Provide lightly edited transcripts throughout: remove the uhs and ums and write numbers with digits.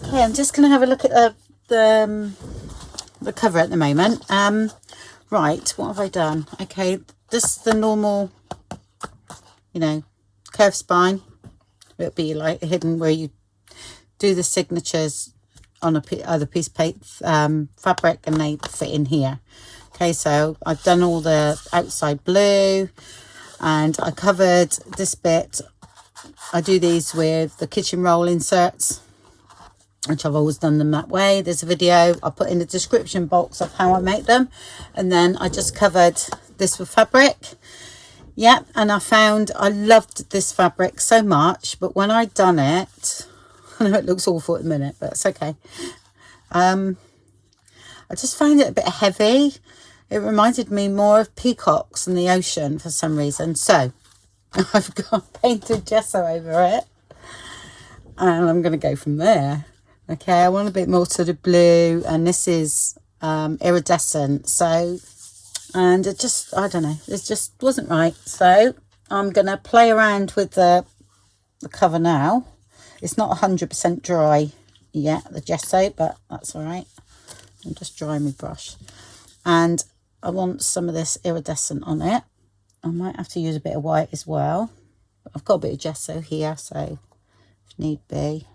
Okay, I'm just going to have a look at the cover at the moment. Right, what have I done? Okay, this is the normal, you know, curved spine. It'll be like hidden where you do the signatures on a other piece of fabric, and they fit in here. Okay, so I've done all the outside blue, and I covered this bit. I do these with the kitchen roll inserts, which I've always done them that way. There's a video I'll put in the description box of how I make them. And then I just covered this with fabric. Yeah, and I found I loved this fabric so much, but when I'd done it, I know it looks awful at the minute, but it's okay. I just found it a bit heavy. It reminded me more of peacocks in the ocean for some reason. So I've got painted gesso over it, and I'm going to go from there. Okay, I want a bit more sort of blue, and this is iridescent. So, and it just, I don't know, it just wasn't right. So I'm going to play around with the cover now. It's not 100% dry yet, the gesso, but that's all right. I'm just drying my brush, and I want some of this iridescent on it. I might have to use a bit of white as well. I've got a bit of gesso here, so if need be.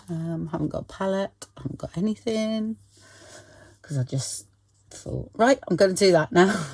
Haven't got a palette, haven't got anything, because I just thought, right, I'm going to do that now.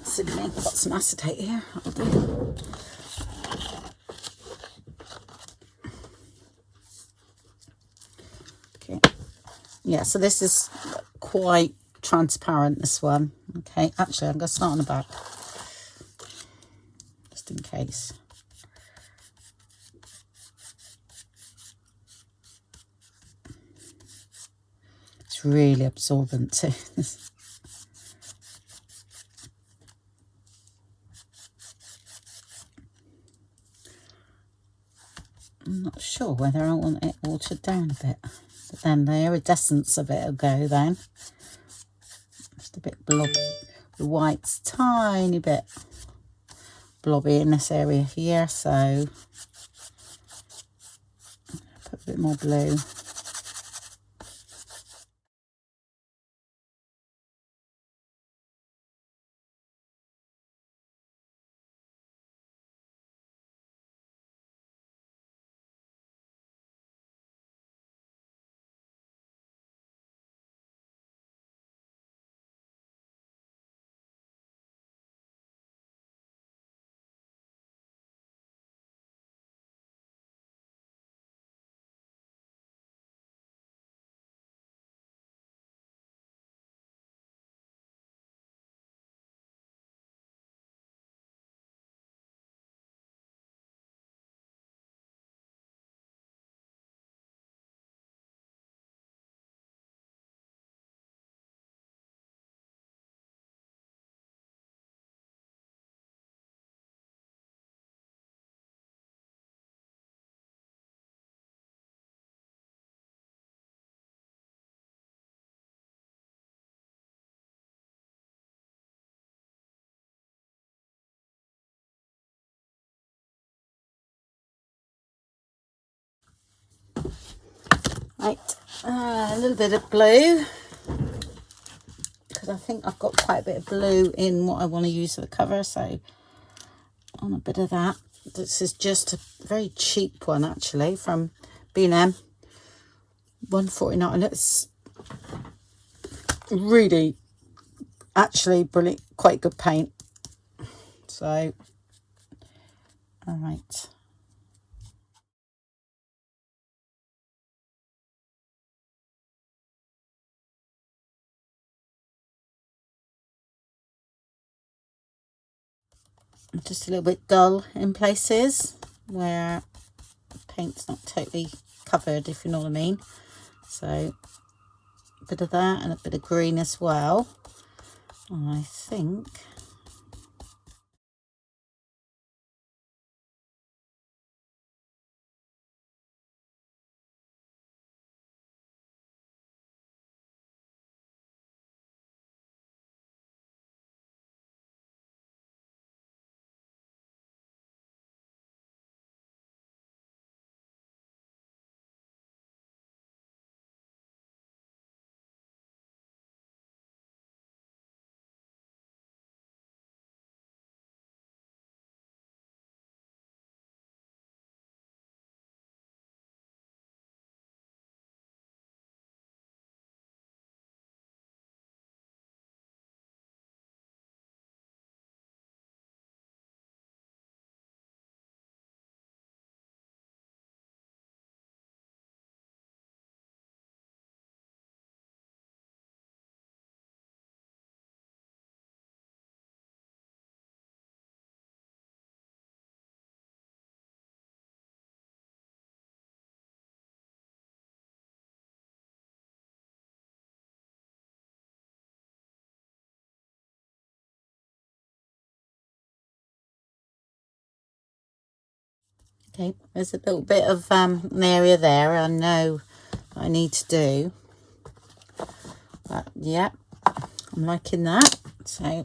Assuming I've got some acetate here. I'll do. Okay, yeah, so this is quite transparent, this one. Okay, actually I'm going to start on the back just in case. It's really absorbent too. I'm not sure whether I want it watered down a bit, but then the iridescence of it will go then. Just a bit blob. The white's tiny bit blobby in this area here, so put a bit more blue. Right, a little bit of blue, because I think I've got quite a bit of blue in what I want to use for the cover, so on a bit of that. This is just a very cheap one actually from B&M, £1.49. It's really actually brilliant, quite good paint. So all right, just a little bit dull in places where the paint's not totally covered, if you know what I mean. So a bit of that and a bit of green as well. And I think Okay, there's a little bit of an area there I know I need to do. But yeah, I'm liking that. So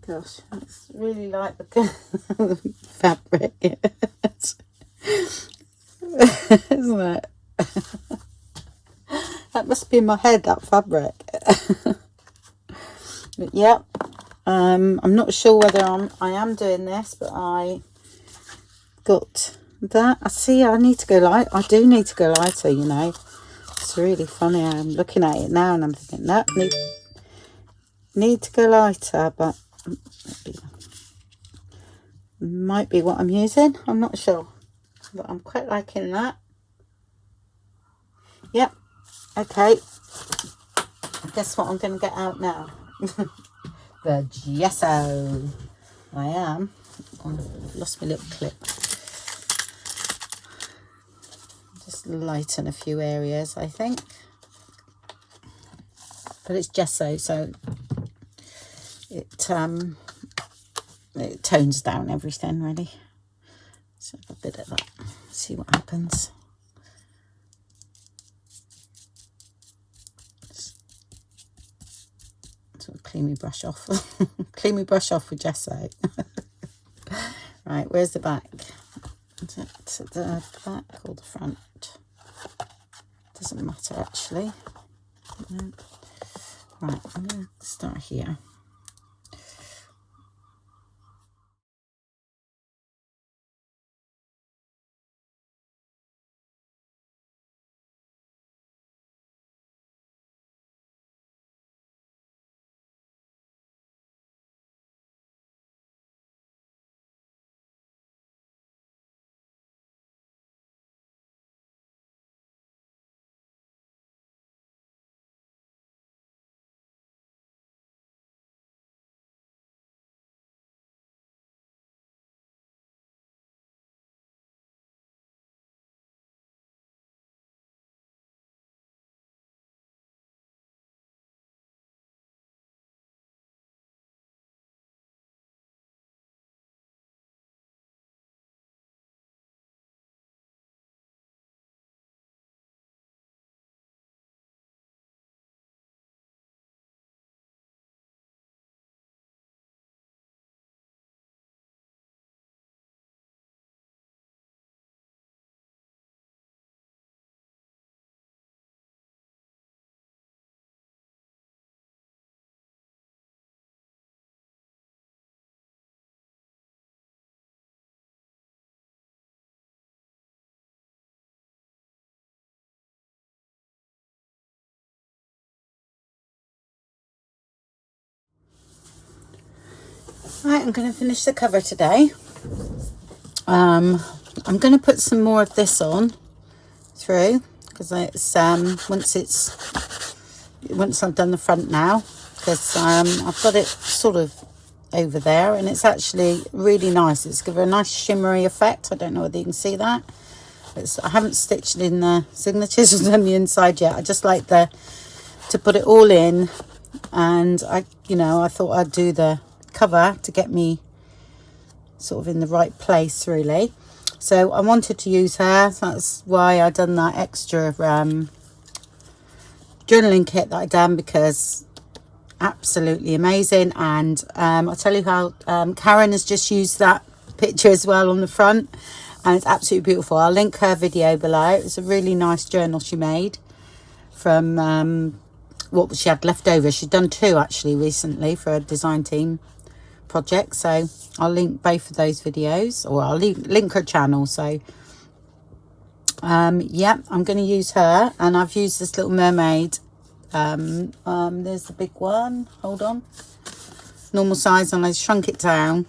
gosh, it's really like the fabric, isn't it? That must be in my head, that fabric. But yeah, I'm not sure whether I am doing this, but I got that. I see I need to go light. I do need to go lighter, you know. It's really funny. I'm looking at it now and I'm thinking, no, need to go lighter, but might be what I'm using. I'm not sure, but I'm quite liking that. Yep. Okay. Guess what I'm going to get out now? The gesso. I am. Oh, I've lost my little clip. Just lighten a few areas, I think. But it's gesso, so it tones down everything really. So a bit of that. See what happens. Sort of clean my brush off. Clean my brush off with gesso. Right, where's the back? Is it the back or the front? Doesn't matter actually. No. Right, I'm going to start here. Right, I'm going to finish the cover today. I'm going to put some more of this on through, because it's once I've done the front now, because I've got it sort of over there, and it's actually really nice. It's given a nice shimmery effect. I don't know whether you can see that. I haven't stitched in the signatures on the inside yet. I just like to put it all in, and I thought I'd do the cover to get me sort of in the right place, really. So I wanted to use her, so that's why I done that extra journaling kit that I done, because absolutely amazing. And I'll tell you how Karen has just used that picture as well on the front, and it's absolutely beautiful. I'll link her video below. It's a really nice journal she made from what she had left over. She'd done 2 actually recently for a design team project, so I'll link both of those videos, or I'll link her channel. So yeah, I'm going to use her, and I've used this Little Mermaid. There's the big one, hold on, normal size, and I shrunk it down,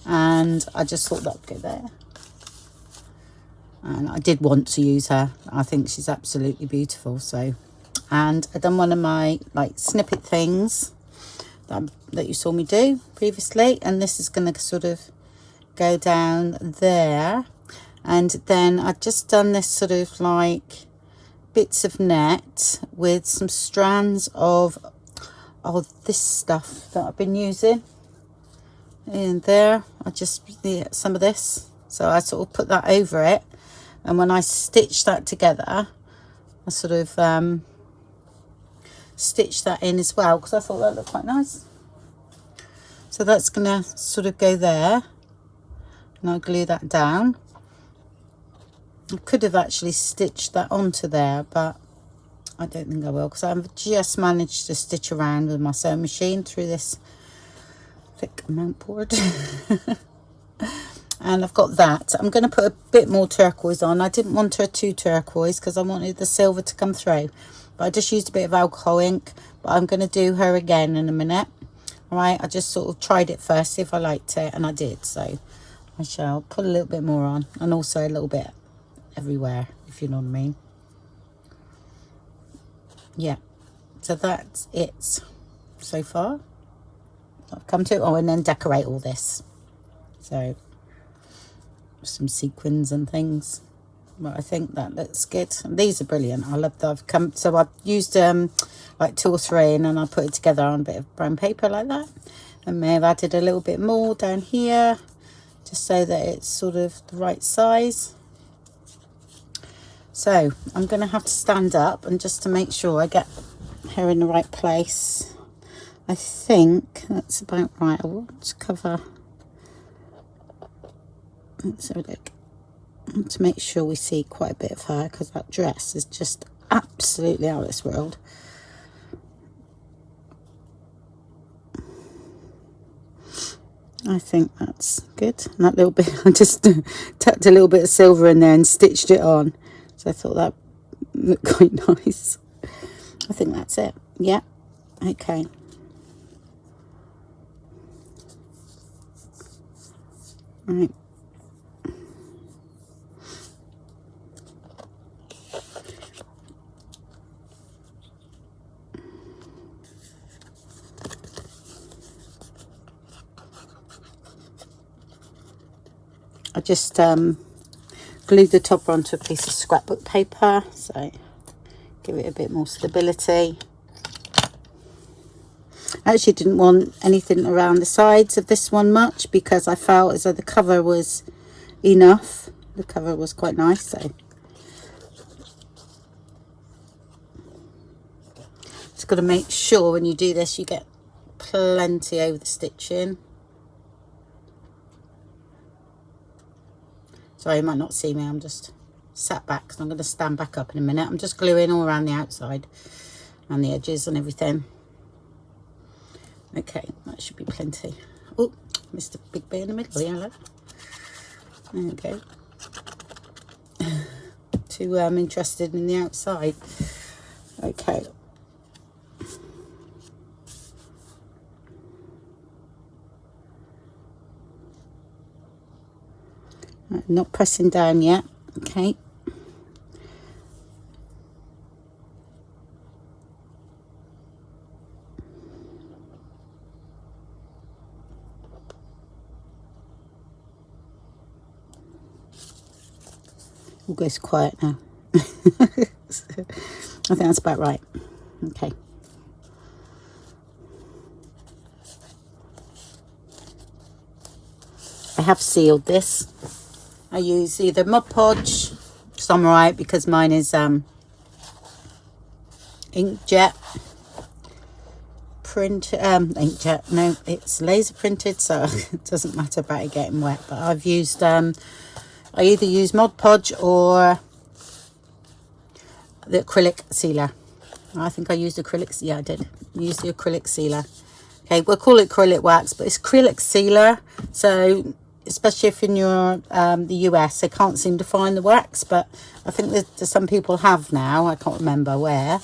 and I just thought that would go there. And I did want to use her. I think she's absolutely beautiful. So, and I've done one of my like snippet things that you saw me do previously, and this is going to sort of go down there. And then I've just done this sort of like bits of net with some strands of this stuff that I've been using in there. I just some of this, so I sort of put that over it, and when I stitch that together, I sort of stitch that in as well, because I thought that looked quite nice. So that's gonna sort of go there, and I'll glue that down. I could have actually stitched that onto there, but I don't think I will, because I've just managed to stitch around with my sewing machine through this thick mount board. And I've got that. I'm going to put a bit more turquoise on. I didn't want her too turquoise because I wanted the silver to come through, but I just used a bit of alcohol ink. But I'm going to do her again in a minute. All right, I just sort of tried it first, see if I liked it, and I did. So I shall put a little bit more on, and also a little bit everywhere, if you know what I mean. Yeah, so that's it so far. I've come to, and then decorate all this. So some sequins and things, but I think that looks good. And these are brilliant. I love that. So I've used like 2 or 3, and then I put it together on a bit of brown paper like that, and may have added a little bit more down here just so that it's sort of the right size. So I'm going to have to stand up, and just to make sure I get her in the right place. I think that's about right. I will just cover. Let's have a look, to make sure we see quite a bit of her, because that dress is just absolutely out of this world. I think that's good. And that little bit, I just tucked a little bit of silver in there and stitched it on, so I thought that looked quite nice. I think that's it. Yeah, okay. Right. I just glued the top onto a piece of scrapbook paper, so give it a bit more stability. I actually didn't want anything around the sides of this one much, because I felt as though the cover was enough. The cover was quite nice, so just got to make sure when you do this you get plenty over the stitching. Sorry, you might not see me, I'm just sat back because I'm going to stand back up in a minute. I'm just gluing all around the outside and the edges and everything. Okay, that should be plenty. Oh, missed a big bit in the middle, yeah, look. There we go. Too interested in the outside. Okay. Right, not pressing down yet. Okay. All goes quiet now. I think that's about right. Okay. I have sealed this. I use either Mod Podge, some right because mine is inkjet print, inkjet, no, it's laser printed, so it doesn't matter about it getting wet. But I've used I either use Mod Podge or the acrylic sealer. I think I used acrylic, yeah I did use the acrylic sealer. Okay, we'll call it acrylic wax, but it's acrylic sealer. So especially if in your the US, they can't seem to find the wax, but I think that some people have now. I can't remember where,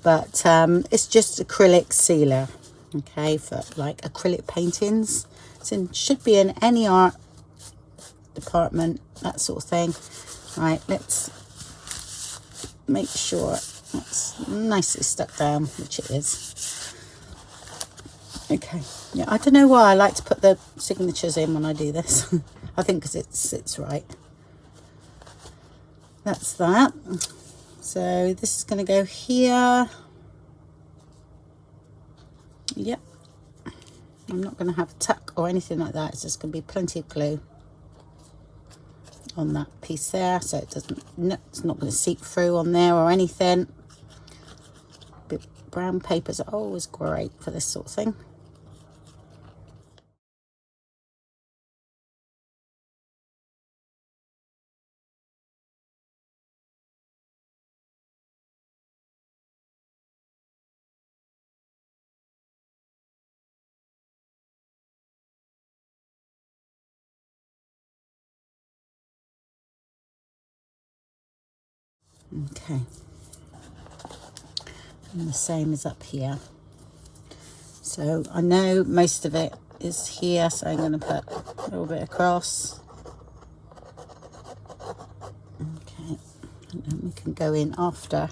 but it's just acrylic sealer. Okay, for like acrylic paintings. So should be in any art department, that sort of thing. Right, let's make sure that's nicely stuck down, which it is. Okay, yeah, I don't know why I like to put the signatures in when I do this. I think because it sits right. That's that. So this is going to go here. Yep. I'm not going to have a tuck or anything like that. It's just going to be plenty of glue on that piece there, so it doesn't, no, it's not going to seep through on there or anything. But brown papers are always great for this sort of thing. Okay, and the same as up here. So I know most of it is here, so I'm going to put a little bit across. Okay, and then we can go in after.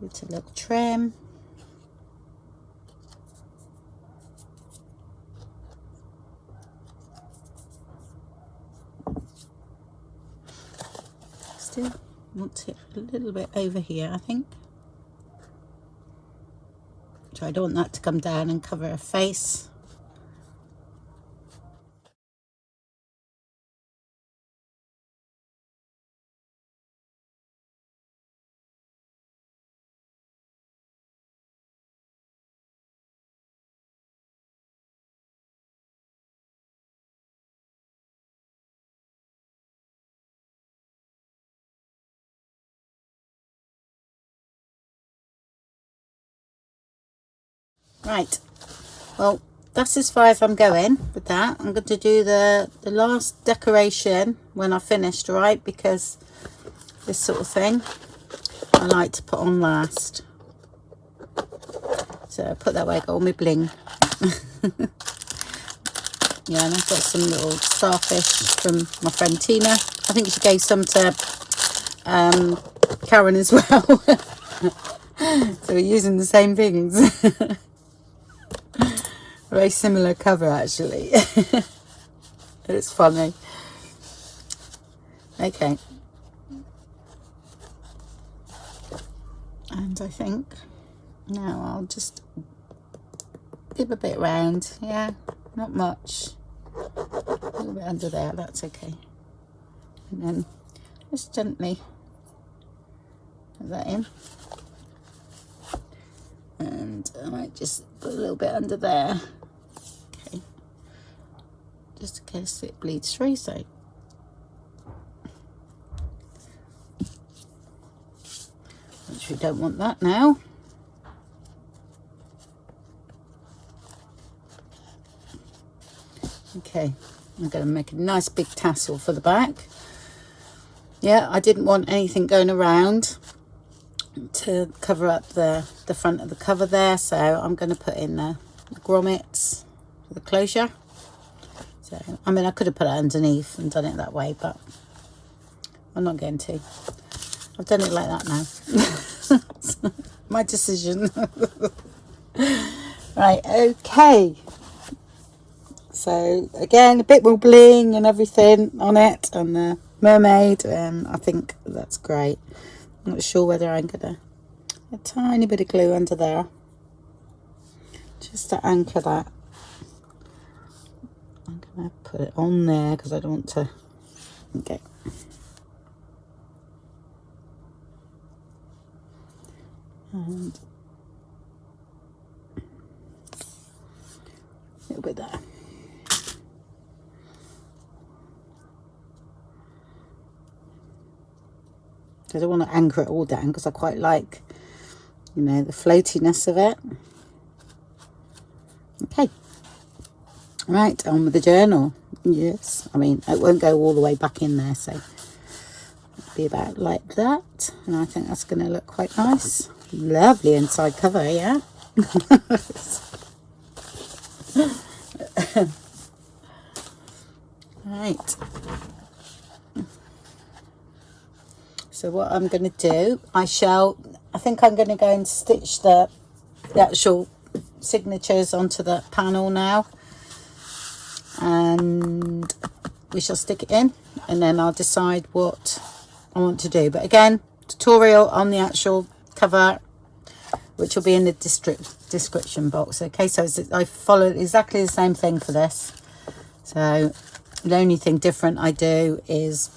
It's a little trim. Still want it a little bit over here, I think. So I don't want that to come down and cover her face. Right, well, that's as far as I'm going with that. I'm going to do the last decoration when I've finished, right? Because this sort of thing I like to put on last. So put that way, I got all my bling. Yeah, and I've got some little starfish from my friend Tina. I think she gave some to Karen as well. So we're using the same things. Very similar cover, actually. It's funny. Okay. And I think now I'll just give a bit round. Yeah, not much. A little bit under there, that's okay. And then just gently Put that in. And I might just put a little bit under there. Okay. Just in case it bleeds through, so. Which we don't want that now. Okay, I'm going to make a nice big tassel for the back. Yeah, I didn't want anything going around to cover up the front of the cover there, so I'm going to put in the grommets for the closure. So, I mean, I could have put it underneath and done it that way, but I'm not going to. I've done it like that now. My decision. Right, okay. So again, a bit more bling and everything on it, and the mermaid, and I think that's great. I'm not sure whether I'm gonna a tiny bit of glue under there just to anchor that. I'm gonna put it on there because I don't want to. Okay. And a little bit there. I don't want to anchor it all down because I quite like, you know, the floatiness of it. Okay. Right, on with the journal. Yes, I mean, it won't go all the way back in there, so it'll be about like that. And I think that's going to look quite nice. Lovely inside cover, yeah? Right. So what I'm going to do, I think I'm going to go and stitch the actual signatures onto the panel now. And we shall stick it in, and then I'll decide what I want to do. But again, tutorial on the actual cover, which will be in the description box. Okay, so I followed exactly the same thing for this. So the only thing different I do is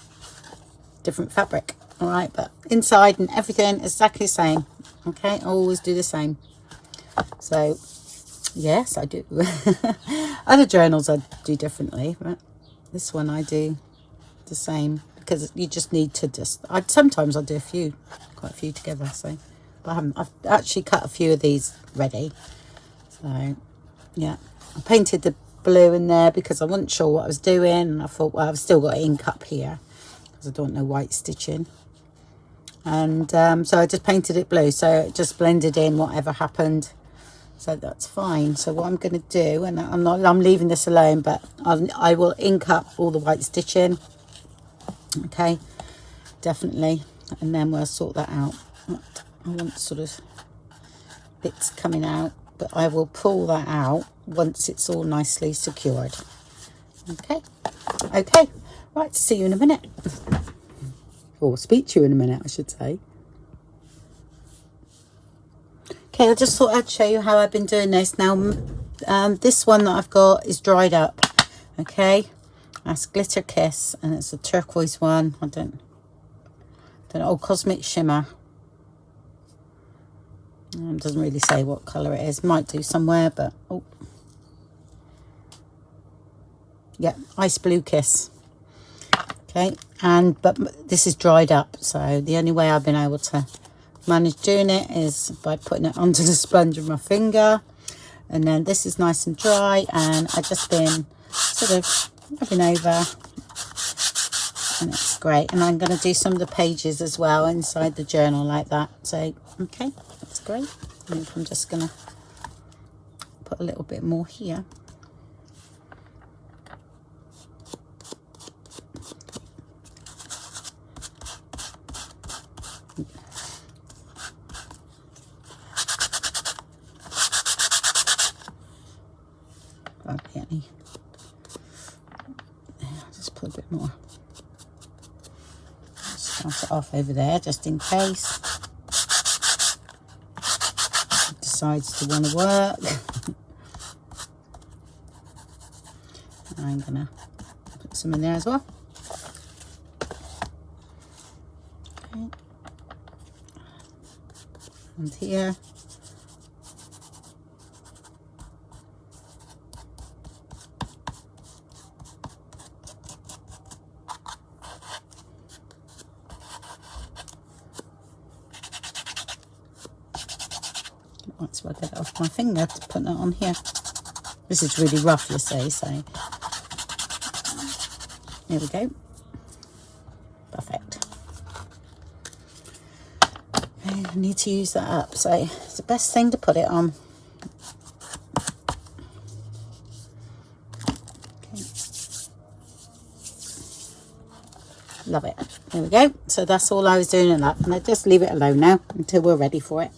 different fabric. All right, but inside and everything is exactly the same. Okay, I always do the same. So yes, I do. Other journals I do differently, but this one I do the same, because you just need to sometimes I'll do quite a few together. So, but I've actually cut a few of these ready. So yeah, I painted the blue in there because I wasn't sure what I was doing, and I thought, well, I've still got ink up here because I don't know white stitching. And so I just painted it blue, so it just blended in whatever happened, so that's fine. So what I'm going to do, and I'm leaving this alone, but I will ink up all the white stitching, okay, definitely, and then we'll sort that out. I want sort of bits coming out, but I will pull that out once it's all nicely secured. Okay, right, see you in a minute. Or speak to you in a minute, I should say. Okay, I just thought I'd show you how I've been doing this. Now, this one that I've got is dried up. Okay, that's Glitter Kiss, and it's a turquoise one. I don't know. Oh, Cosmic Shimmer. Doesn't really say what colour it is. Might do somewhere, but oh, yeah, Ice Blue Kiss. Okay, but this is dried up, so the only way I've been able to manage doing it is by putting it onto the sponge with my finger. And then this is nice and dry, and I've just been sort of rubbing over, and it's great. And I'm going to do some of the pages as well inside the journal like that. So okay, that's great. And I'm just going to put a little bit more here. Just put a bit more. Start it off over there just in case it decides to want to work. I'm gonna put some in there as well. Okay. and here. That's why I get it off my finger to put that on here. This is really rough, you see, so here we go. Perfect. Okay, I need to use that up, so it's the best thing to put it on. Okay. Love it. There we go. So that's all I was doing in that, and I just leave it alone now until we're ready for it.